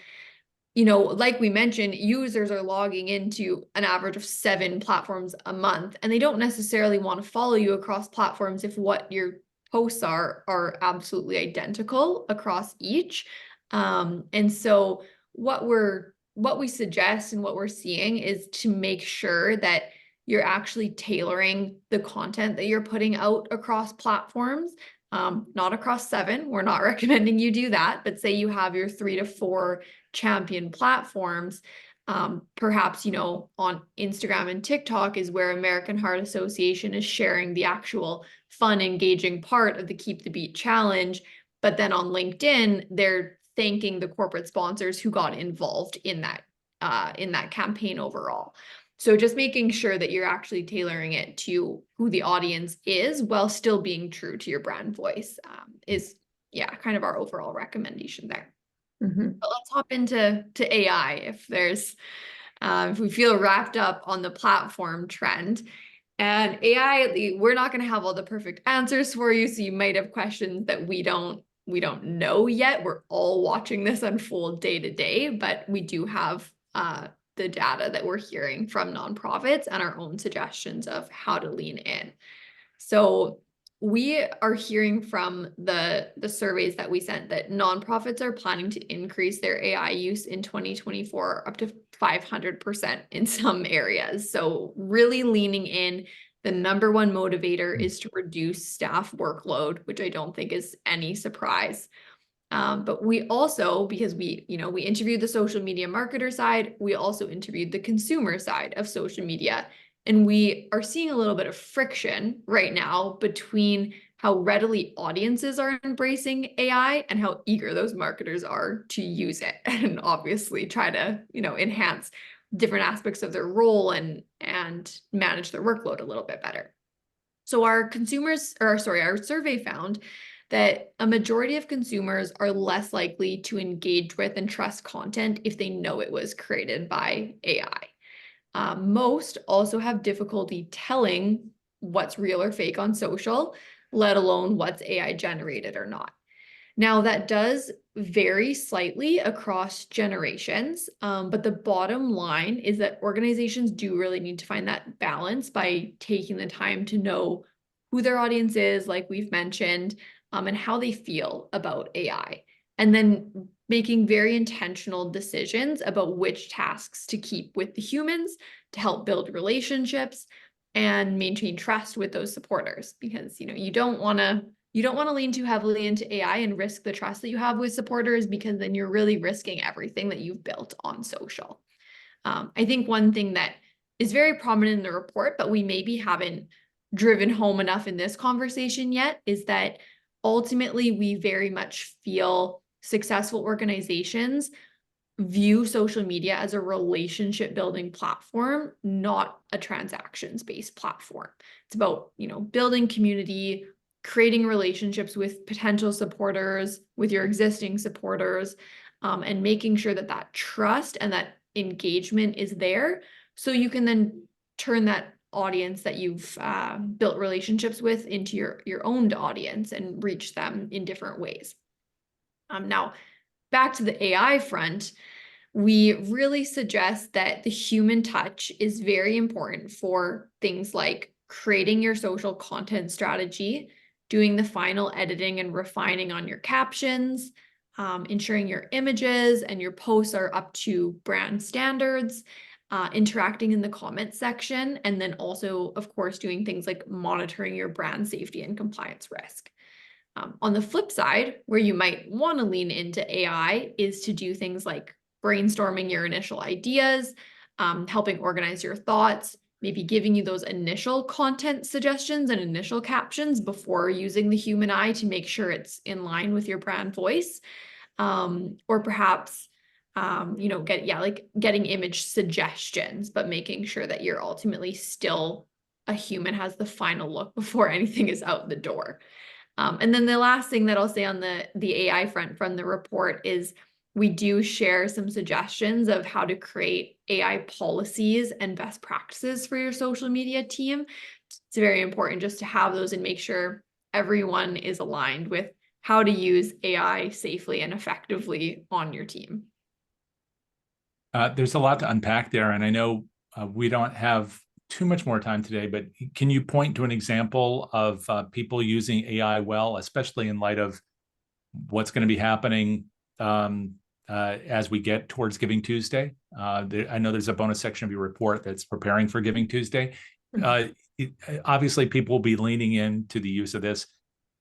like we mentioned, users are logging into an average of 7 platforms a month, and they don't necessarily want to follow you across platforms if what your posts are absolutely identical across each. And so what we suggest and what we're seeing is to make sure that you're actually tailoring the content that you're putting out across platforms, not across 7. We're not recommending you do that, but say you have your 3 to 4 champion platforms. Perhaps, on Instagram and TikTok is where American Heart Association is sharing the actual fun, engaging part of the Keep the Beat challenge. But then on LinkedIn, they're thanking the corporate sponsors who got involved in that campaign overall. So just making sure that you're actually tailoring it to who the audience is while still being true to your brand voice is kind of our overall recommendation there. But let's hop into AI if we feel wrapped up on the platform trend. And AI, we're not going to have all the perfect answers for you, so you might have questions that we don't know yet. We're all watching this unfold day to day, but we do have the data that we're hearing from nonprofits and our own suggestions of how to lean in. So we are hearing from the surveys that we sent that nonprofits are planning to increase their AI use in 2024 up to 500% in some areas. So really leaning in. The number one motivator is to reduce staff workload, which I don't think is any surprise. But we also, because we interviewed the social media marketer side, we also interviewed the consumer side of social media. And we are seeing a little bit of friction right now between how readily audiences are embracing AI and how eager those marketers are to use it and obviously try to, enhance different aspects of their role and manage their workload a little bit better. So our survey found that a majority of consumers are less likely to engage with and trust content if they know it was created by AI. Most also have difficulty telling what's real or fake on social, let alone what's AI generated or not. Now, that does vary slightly across generations, but the bottom line is that organizations do really need to find that balance by taking the time to know who their audience is, like we've mentioned, and how they feel about AI. And then making very intentional decisions about which tasks to keep with the humans to help build relationships and maintain trust with those supporters, because you don't want to lean too heavily into AI and risk the trust that you have with supporters, because then you're really risking everything that you've built on social. I think one thing that is very prominent in the report, but we maybe haven't driven home enough in this conversation yet, is that ultimately we very much feel successful organizations view social media as a relationship building platform, not a transactions-based platform. It's about, building community, creating relationships with potential supporters, with your existing supporters, and making sure that that trust and that engagement is there, so you can then turn that audience that you've built relationships with into your owned audience and reach them in different ways. Now, back to the AI front, we really suggest that the human touch is very important for things like creating your social content strategy, doing the final editing and refining on your captions, ensuring your images and your posts are up to brand standards, interacting in the comments section, and then also, of course, doing things like monitoring your brand safety and compliance risk. On the flip side, where you might want to lean into AI is to do things like brainstorming your initial ideas, helping organize your thoughts, maybe giving you those initial content suggestions and initial captions before using the human eye to make sure it's in line with your brand voice. Or perhaps, getting image suggestions, but making sure that you're ultimately still a human has the final look before anything is out the door. And then the last thing that I'll say on the AI front from the report is we do share some suggestions of how to create AI policies and best practices for your social media team. It's very important just to have those and make sure everyone is aligned with how to use AI safely and effectively on your team. There's a lot to unpack there, and I know we don't have too much more time today, but can you point to an example of people using AI well, especially in light of what's going to be happening as we get towards Giving Tuesday? I know there's a bonus section of your report that's preparing for Giving Tuesday. Obviously, people will be leaning into the use of this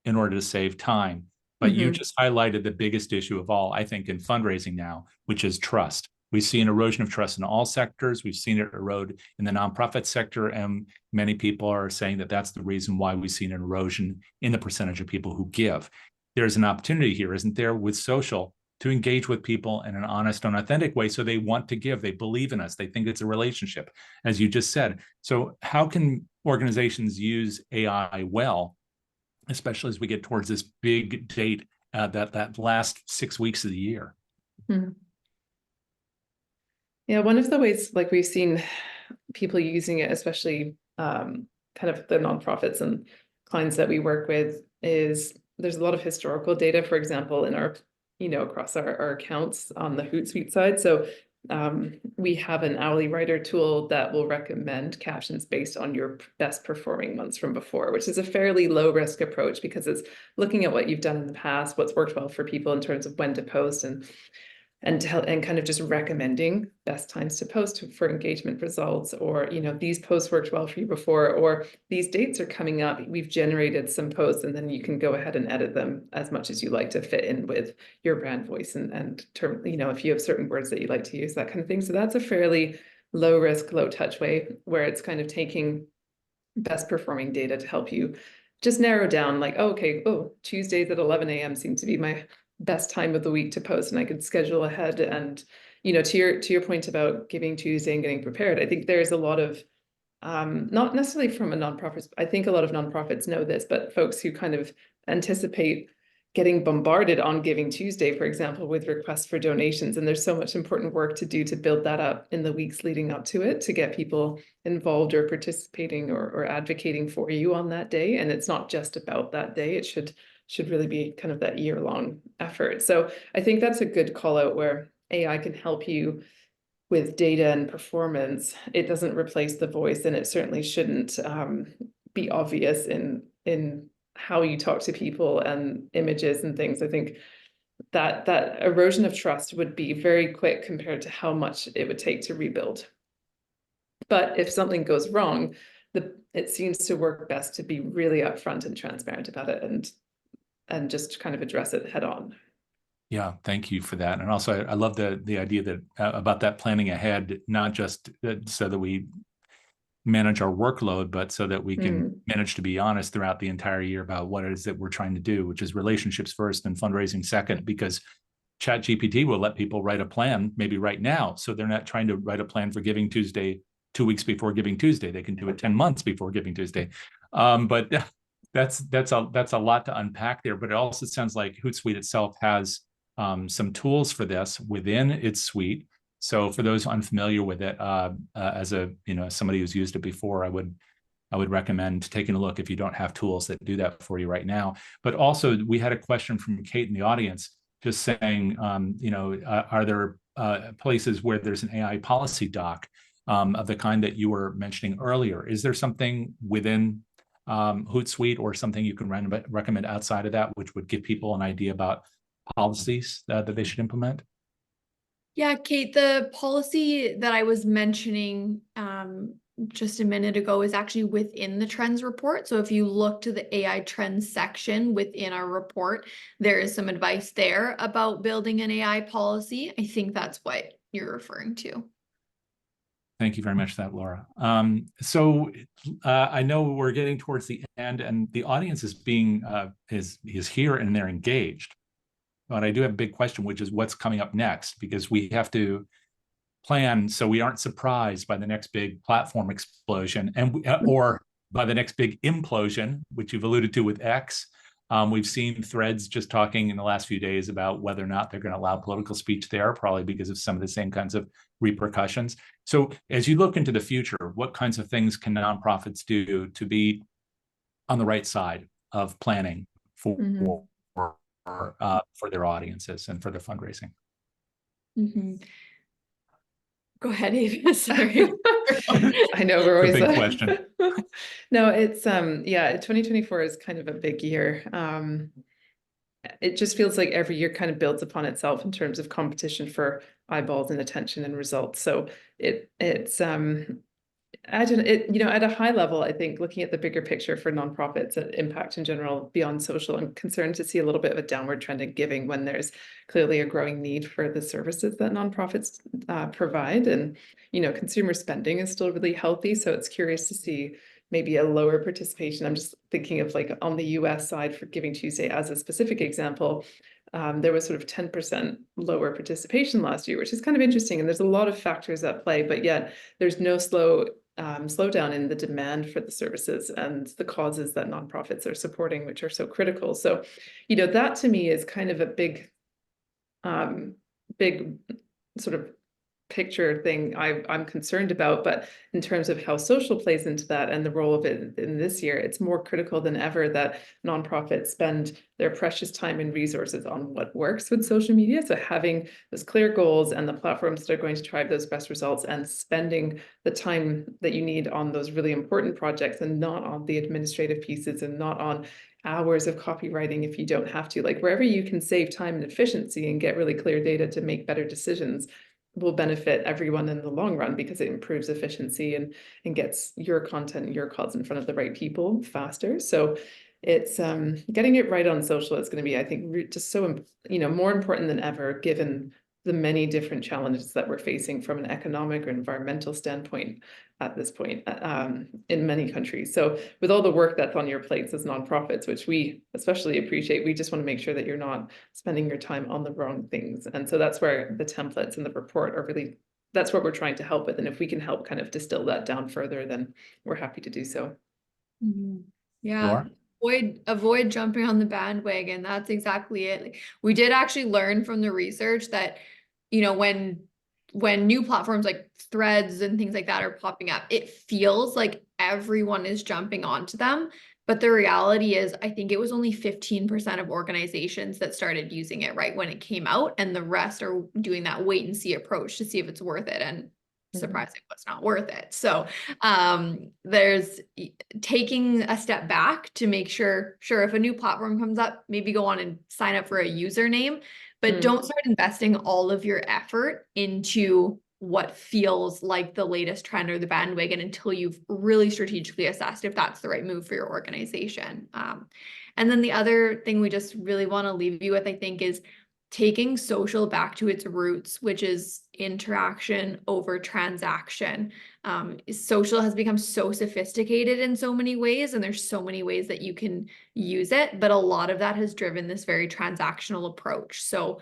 in order to save time. But you just highlighted the biggest issue of all, I think, in fundraising now, which is trust. We see an erosion of trust in all sectors. We've seen it erode in the nonprofit sector, and many people are saying that that's the reason why we've seen an erosion in the percentage of people who give. There's an opportunity here, isn't there, with social to engage with people in an honest and authentic way so they want to give. They believe in us. They think it's a relationship, as you just said. So how can organizations use AI well, especially as we get towards this big date that last 6 weeks of the year? Yeah, one of the ways, like, we've seen people using it, especially kind of the nonprofits and clients that we work with, is there's a lot of historical data, for example, in our, across our accounts on the Hootsuite side. So we have an hourly writer tool that will recommend captions based on your best performing months from before, which is a fairly low risk approach because it's looking at what you've done in the past, what's worked well for people in terms of when to post, and kind of just recommending best times to post for engagement results, or these posts worked well for you before, or these dates are coming up, we've generated some posts, and then you can go ahead and edit them as much as you like to fit in with your brand voice and term, if you have certain words that you like to use, that kind of thing. So that's a fairly low risk, low touch way where it's kind of taking best performing data to help you just narrow down, like, Tuesdays at 11 a.m. seem to be my best time of the week to post, and I could schedule ahead. And to your point about Giving Tuesday and getting prepared, I think there's a lot of not necessarily from a nonprofit, I think a lot of nonprofits know this, but folks who kind of anticipate getting bombarded on Giving Tuesday, for example, with requests for donations, and there's so much important work to do to build that up in the weeks leading up to it, to get people involved or participating or advocating for you on that day. And it's not just about that day, it should really be kind of that year-long effort. So I think that's a good call out where AI can help you with data and performance. It doesn't replace the voice, and it certainly shouldn't be obvious in how you talk to people and images and things. I think that erosion of trust would be very quick compared to how much it would take to rebuild. But if something goes wrong, it seems to work best to be really upfront and transparent about it and just kind of address it head on. Yeah, thank you for that. And also, I love the idea that about that planning ahead, not just so that we manage our workload, but so that we can manage to be honest throughout the entire year about what it is that we're trying to do, which is relationships first and fundraising second, because ChatGPT will let people write a plan maybe right now. So they're not trying to write a plan for Giving Tuesday 2 weeks before Giving Tuesday. They can do it 10 months before Giving Tuesday. But that's a lot to unpack there. But it also sounds like Hootsuite itself has some tools for this within its suite. So for those unfamiliar with it, as somebody who's used it before, I would recommend taking a look if you don't have tools that do that for you right now. But also, we had a question from Kate in the audience, just saying, are there places where there's an AI policy doc of the kind that you were mentioning earlier? Is there something within Hootsuite or something you can recommend outside of that, which would give people an idea about policies that they should implement? Yeah, Kate, the policy that I was mentioning just a minute ago is actually within the trends report. So if you look to the AI trends section within our report, there is some advice there about building an AI policy. I think that's what you're referring to. Thank you very much for that, Laura. So I know we're getting towards the end, and the audience is is here and they're engaged. But I do have a big question, which is what's coming up next, because we have to plan so we aren't surprised by the next big platform explosion or by the next big implosion, which you've alluded to with X. We've seen Threads just talking in the last few days about whether or not they're going to allow political speech there, probably because of some of the same kinds of repercussions. So as you look into the future, what kinds of things can nonprofits do to be on the right side of planning for their audiences and for their fundraising? Go ahead, Ava. Sorry. I know we're always a big question. No, it's 2024 is kind of a big year. It just feels like every year kind of builds upon itself in terms of competition for eyeballs and attention and results. So it's at a high level, I think looking at the bigger picture for nonprofits and impact in general beyond social, I'm concerned to see a little bit of a downward trend in giving when there's clearly a growing need for the services that nonprofits provide. And, consumer spending is still really healthy. So it's curious to see maybe a lower participation. I'm just thinking of like on the US side for Giving Tuesday as a specific example. There was sort of 10% lower participation last year, which is kind of interesting. And there's a lot of factors at play, but yet there's no slowdown in the demand for the services and the causes that nonprofits are supporting, which are so critical. So, that to me is kind of a big sort of picture thing I'm concerned about. But in terms of how social plays into that and the role of it in this year, it's more critical than ever that nonprofits spend their precious time and resources on what works with social media. So having those clear goals and the platforms that are going to drive those best results and spending the time that you need on those really important projects and not on the administrative pieces and not on hours of copywriting if you don't have to. Like wherever you can save time and efficiency and get really clear data to make better decisions will benefit everyone in the long run because it improves efficiency and gets your content and your cause in front of the right people faster. So it's getting it right on social is going to be, I think, just so, more important than ever, given the many different challenges that we're facing from an economic or environmental standpoint at this point in many countries. So with all the work that's on your plates as nonprofits, which we especially appreciate, we just want to make sure that you're not spending your time on the wrong things. And so that's where the templates and the report are really, that's what we're trying to help with. And if we can help kind of distill that down further, then we're happy to do so. Yeah. Avoid jumping on the bandwagon. That's exactly it. Like, we did actually learn from the research that, when new platforms like Threads and things like that are popping up, it feels like everyone is jumping onto them. But the reality is, I think it was only 15% of organizations that started using it right when it came out, and the rest are doing that wait and see approach to see if it's worth it. And surprising, what's not worth it. So there's taking a step back to make sure if a new platform comes up, maybe go on and sign up for a username, but don't start investing all of your effort into what feels like the latest trend or the bandwagon until you've really strategically assessed if that's the right move for your organization. And then the other thing we just really want to leave you with, I think, is taking social back to its roots, which is interaction over transaction. Social has become so sophisticated in so many ways, and there's so many ways that you can use it, but a lot of that has driven this very transactional approach. So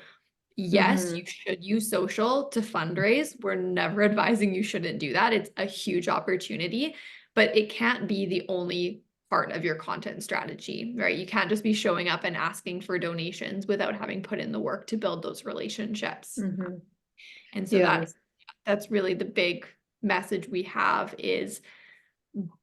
yes, you should use social to fundraise. We're never advising you shouldn't do that. It's a huge opportunity, but it can't be the only part of your content strategy, right? You can't just be showing up and asking for donations without having put in the work to build those relationships. And so that's really the big message we have, is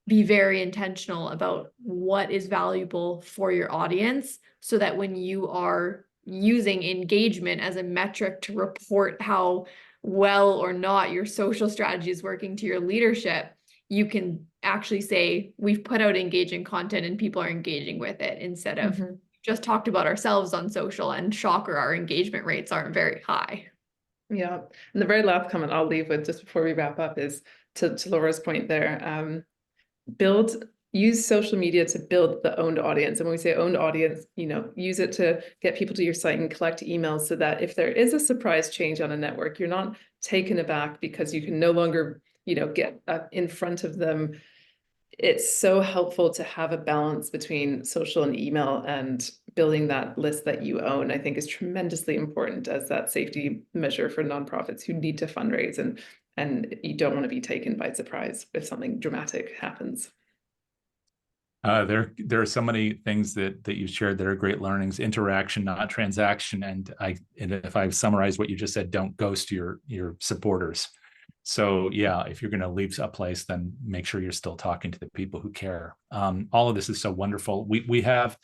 be very intentional about what is valuable for your audience, so that when you are using engagement as a metric to report how well or not your social strategy is working to your leadership, you can actually say, we've put out engaging content and people are engaging with it, instead of just talked about ourselves on social, and shocker, our engagement rates aren't very high. Yeah. And the very last comment I'll leave with just before we wrap up is to Laura's point there. Use social media to build the owned audience. And when we say owned audience, use it to get people to your site and collect emails, so that if there is a surprise change on a network, you're not taken aback because you can no longer, get in front of them. It's so helpful to have a balance between social and email, and building that list that you own, I think, is tremendously important as that safety measure for nonprofits who need to fundraise, and you don't want to be taken by surprise if something dramatic happens. There are so many things that you shared that are great learnings. Interaction, not transaction. And if I've summarized what you just said, don't ghost your supporters. So yeah, if you're going to leave a place, then make sure you're still talking to the people who care. All of this is so wonderful. We have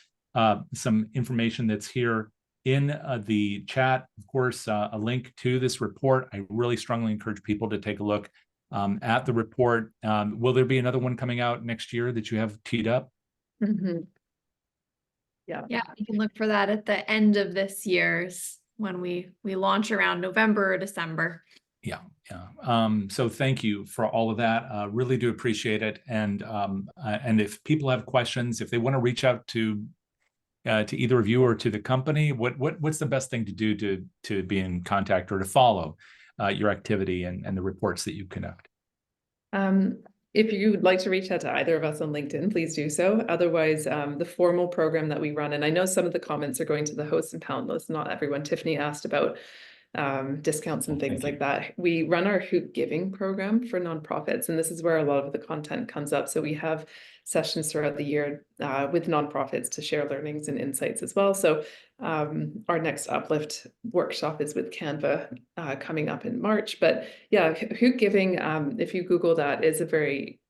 some information that's here in the chat. Of course, a link to this report. I really strongly encourage people to take a look at the report. Will there be another one coming out next year that you have teed up? Yeah, you can look for that at the end of this year's, when we launch around November or December. So thank you for all of that. Really do appreciate it. And if people have questions, if they want to reach out to either of you or to the company, what's the best thing to do to be in contact or to follow your activity and the reports that you conduct? If you would like to reach out to either of us on LinkedIn, please do so. Otherwise, the formal program that we run, and I know some of the comments are going to the host and panelists, not everyone. Tiffany asked about discounts and things like that. We run our Hoot Giving program for nonprofits, and this is where a lot of the content comes up. So we have sessions throughout the year with nonprofits to share learnings and insights as well. So our next Uplift workshop is with Canva coming up in March. But yeah, Hoot Giving, if you Google that, is a very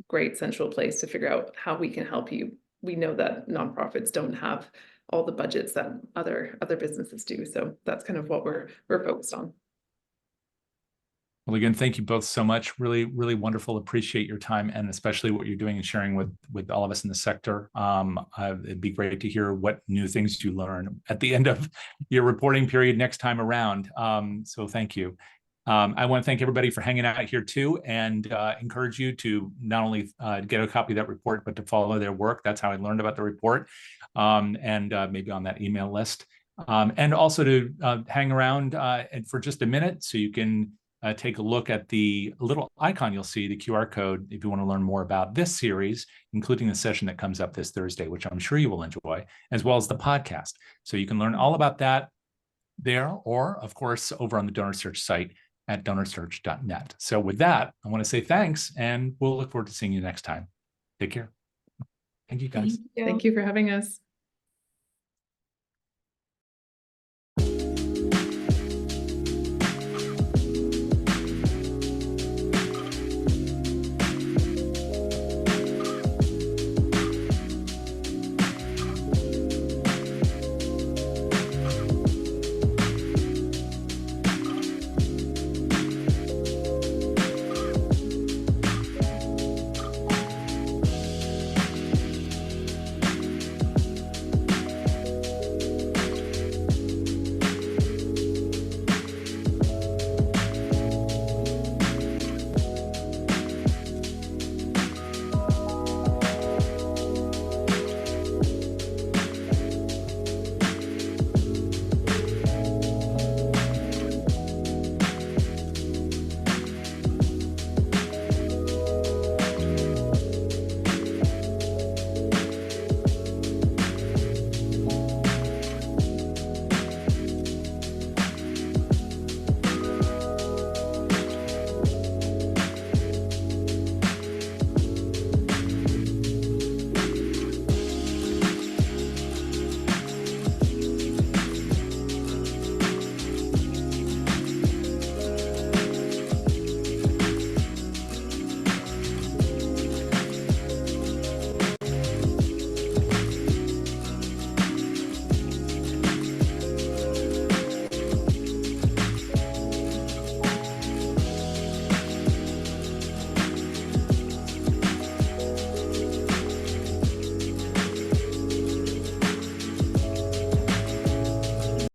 great central place to figure out how we can help you. We know that nonprofits don't have all the budgets that other businesses do. So that's kind of what we're focused on. Well, again, thank you both so much. Really, really wonderful. Appreciate your time, and especially what you're doing and sharing with all of us in the sector. It'd be great to hear what new things you learn at the end of your reporting period next time around. So thank you. I want to thank everybody for hanging out here too, and encourage you to not only get a copy of that report, but to follow their work. That's how I learned about the report, and maybe on that email list. And also to hang around for just a minute so you can take a look at the little icon you'll see, the QR code, if you want to learn more about this series, including the session that comes up this Thursday, which I'm sure you will enjoy, as well as the podcast. So you can learn all about that there, or of course, over on the DonorSearch site at DonorSearch.net. So with that, I want to say thanks, and we'll look forward to seeing you next time. Take care. Thank you, guys. Thank you for having us.